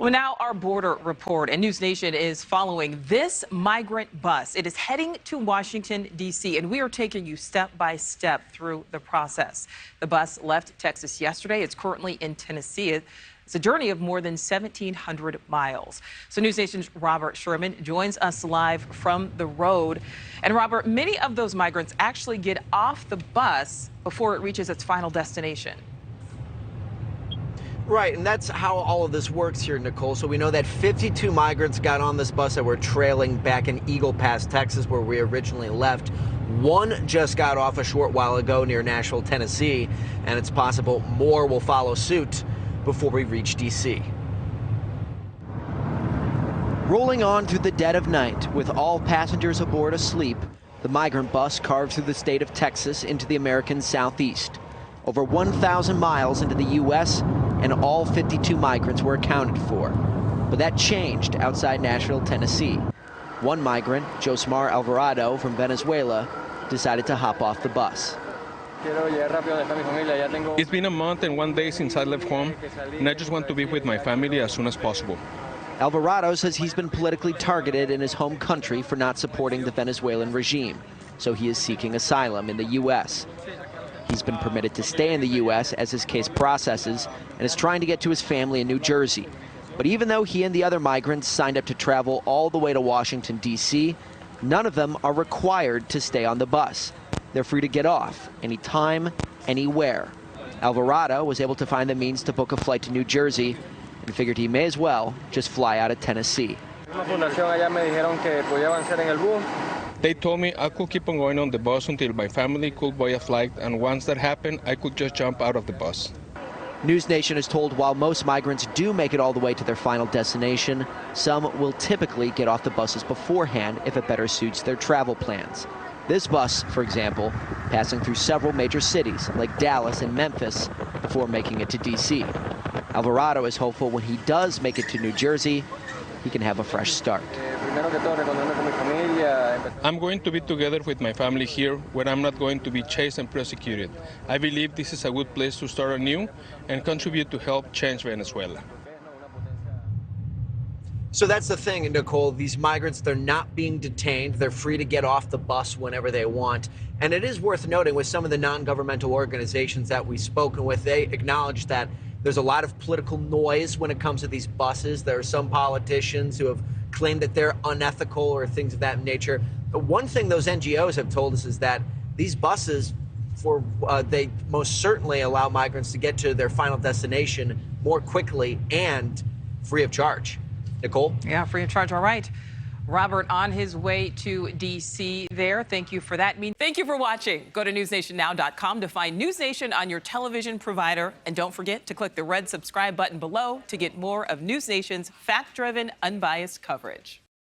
Well, now our border report, and NewsNation is following this migrant bus. It is heading to Washington, D.C., and we are taking you step by step through the process. The bus left Texas yesterday. It's currently in Tennessee. It's a journey of more than 1,700 miles. So NewsNation's Robert Sherman joins us live from the road. And Robert, many of those migrants actually get off the bus before it reaches its final destination. Right, and that's how all of this works here, Nicole. So we know that 52 migrants got on this bus that were trailing back in Eagle Pass, Texas, where we originally left. One just got off a short while ago near Nashville, Tennessee, and it's possible more will follow suit before we reach D.C. Rolling on through the dead of night, with all passengers aboard asleep, the migrant bus carved through the state of Texas into the American Southeast. Over 1,000 miles into the U.S., and all 52 migrants were accounted for. But that changed outside Nashville, Tennessee. One migrant, Josmar Alvarado from Venezuela, decided to hop off the bus. It's been a month and 1 day since I left home, and I just want to be with my family as soon as possible. Alvarado says he's been politically targeted in his home country for not supporting the Venezuelan regime, so he is seeking asylum in the U.S. He's been permitted to stay in the U.S. as his case processes and is trying to get to his family in New Jersey. But even though he and the other migrants signed up to travel all the way to Washington, D.C., none of them are required to stay on the bus. They're free to get off anytime, anywhere. Alvarado was able to find the means to book a flight to New Jersey and figured he may as well just fly out of Tennessee. They told me I could keep on going on the bus until my family could buy a flight, and once that happened, I could just jump out of the bus. NewsNation is told while most migrants do make it all the way to their final destination, some will typically get off the buses beforehand if it better suits their travel plans. This bus, for example, passing through several major cities like Dallas and Memphis before making it to D.C. Alvarado is hopeful when he does make it to New Jersey, he can have a fresh start. I'm going to be together with my family here, where I'm not going to be chased and persecuted. I believe this is a good place to start anew and contribute to help change Venezuela. So that's the thing, Nicole. These migrants, they're not being detained. They're free to get off the bus whenever they want. And it is worth noting with some of the non-governmental organizations that we've spoken with, they acknowledge that there's a lot of political noise when it comes to these buses. There are some politicians who have claimed that they're unethical or things of that nature. But one thing those NGOs have told us is that these buses, they most certainly allow migrants to get to their final destination more quickly and free of charge. Nicole? Yeah, free of charge. All right. Robert on his way to D.C. there. Thank you for that. Thank you for watching. Go to newsnationnow.com to find NewsNation on your television provider. And don't forget to click the red subscribe button below to get more of NewsNation's fact-driven, unbiased coverage.